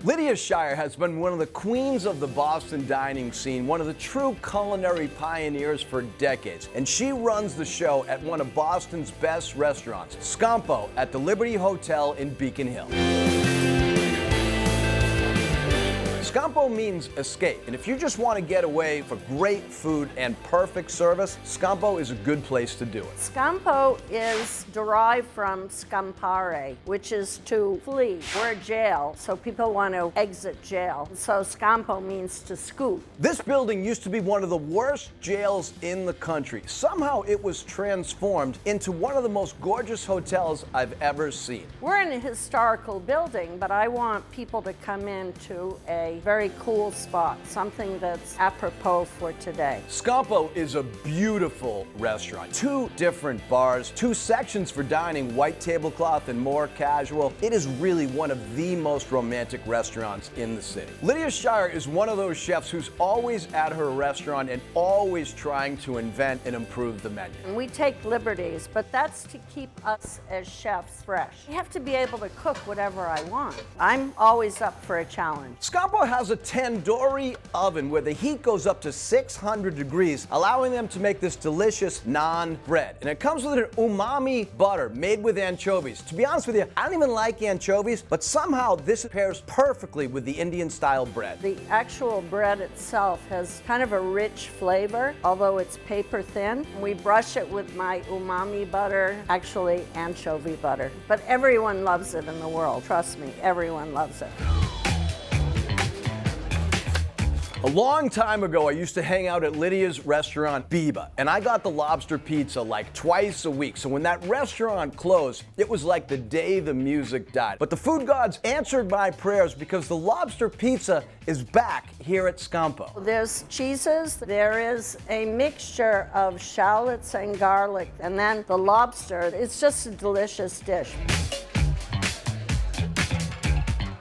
Lydia Shire has been one of the queens of the Boston dining scene, one of the true culinary pioneers for decades, and she runs the show at one of Boston's best restaurants, Scampo, at the Liberty Hotel in Beacon Hill. Scampo means escape, and if you just want to get away for great food and perfect service, Scampo is a good place to do it. Scampo is derived from scampare, which is to flee. We're jail, so people want to exit jail. So Scampo means to scoot. This building used to be one of the worst jails in the country. Somehow it was transformed into one of the most gorgeous hotels I've ever seen. We're in a historical building, but I want people to come into a very cool spot, something that's apropos for today. Scampo is a beautiful restaurant. 2 different bars, 2 sections for dining, white tablecloth and more casual. It is really one of the most romantic restaurants in the city. Lydia Shire is one of those chefs who's always at her restaurant and always trying to invent and improve the menu. And we take liberties, but that's to keep us as chefs fresh. You have to be able to cook whatever I want. I'm always up for a challenge. Scampo has a tandoori oven where the heat goes up to 600 degrees, allowing them to make this delicious naan bread. And it comes with an umami butter made with anchovies. To be honest with you, I don't even like anchovies, but somehow this pairs perfectly with the Indian-style bread. The actual bread itself has kind of a rich flavor, although it's paper thin. We brush it with my umami butter, actually anchovy butter. But everyone loves it in the world. Trust me, everyone loves it. A long time ago, I used to hang out at Lydia's restaurant, Biba, and I got the lobster pizza like twice a week. So when that restaurant closed, it was like the day the music died. But the food gods answered my prayers because the lobster pizza is back here at Scampo. There's cheeses, there is a mixture of shallots and garlic, and then the lobster. It's just a delicious dish.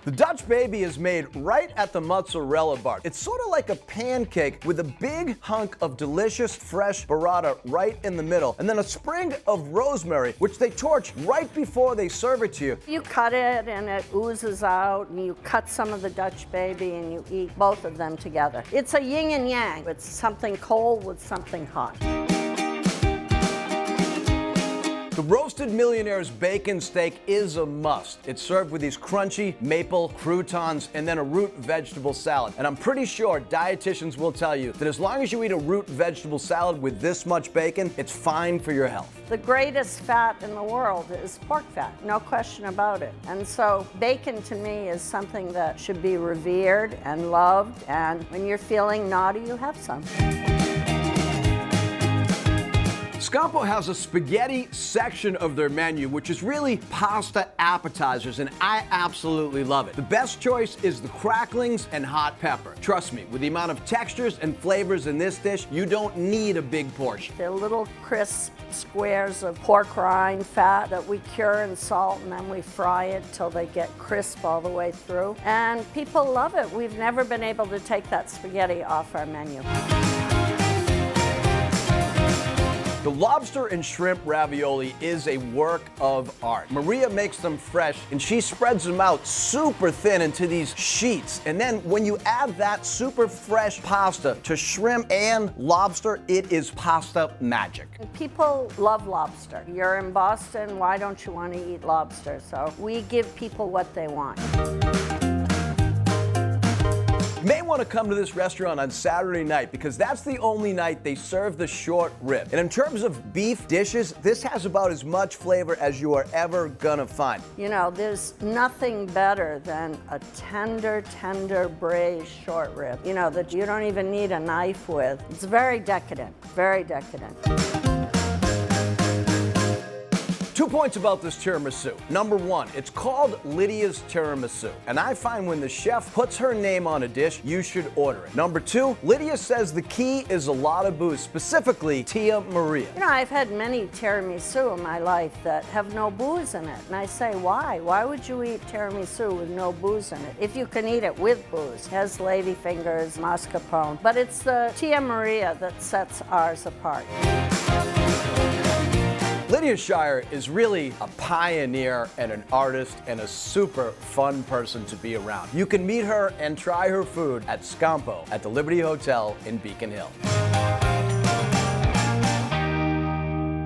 The Dutch baby is made right at the mozzarella bar. It's sort of like a pancake with a big hunk of delicious fresh burrata right in the middle, and then a sprig of rosemary, which they torch right before they serve it to you. You cut it and it oozes out, and you cut some of the Dutch baby and you eat both of them together. It's a yin and yang. It's something cold with something hot. The Roasted Millionaire's bacon steak is a must. It's served with these crunchy maple croutons and then a root vegetable salad. And I'm pretty sure dietitians will tell you that as long as you eat a root vegetable salad with this much bacon, it's fine for your health. The greatest fat in the world is pork fat, no question about it. And so bacon to me is something that should be revered and loved, and when you're feeling naughty, you have some. Scampo has a spaghetti section of their menu, which is really pasta appetizers, and I absolutely love it. The best choice is the cracklings and hot pepper. Trust me, with the amount of textures and flavors in this dish, you don't need a big portion. They're little crisp squares of pork rind fat that we cure in salt, and then we fry it till they get crisp all the way through. And people love it. We've never been able to take that spaghetti off our menu. The lobster and shrimp ravioli is a work of art. Maria makes them fresh and she spreads them out super thin into these sheets. And then when you add that super fresh pasta to shrimp and lobster, it is pasta magic. People love lobster. You're in Boston, why don't you want to eat lobster? So we give people what they want. You may want to come to this restaurant on Saturday night because that's the only night they serve the short rib. And in terms of beef dishes, this has about as much flavor as you are ever gonna find. You know, there's nothing better than a tender, tender braised short rib, you know, that you don't even need a knife with. It's very decadent, very decadent. 2 points about this tiramisu. Number 1, it's called Lydia's tiramisu. And I find when the chef puts her name on a dish, you should order it. Number 2, Lydia says the key is a lot of booze, specifically Tia Maria. You know, I've had many tiramisu in my life that have no booze in it. And I say, why? Why would you eat tiramisu with no booze in it? If you can eat it with booze. It has ladyfingers, mascarpone. But it's the Tia Maria that sets ours apart. Lydia Shire is really a pioneer and an artist and a super fun person to be around. You can meet her and try her food at Scampo at the Liberty Hotel in Beacon Hill.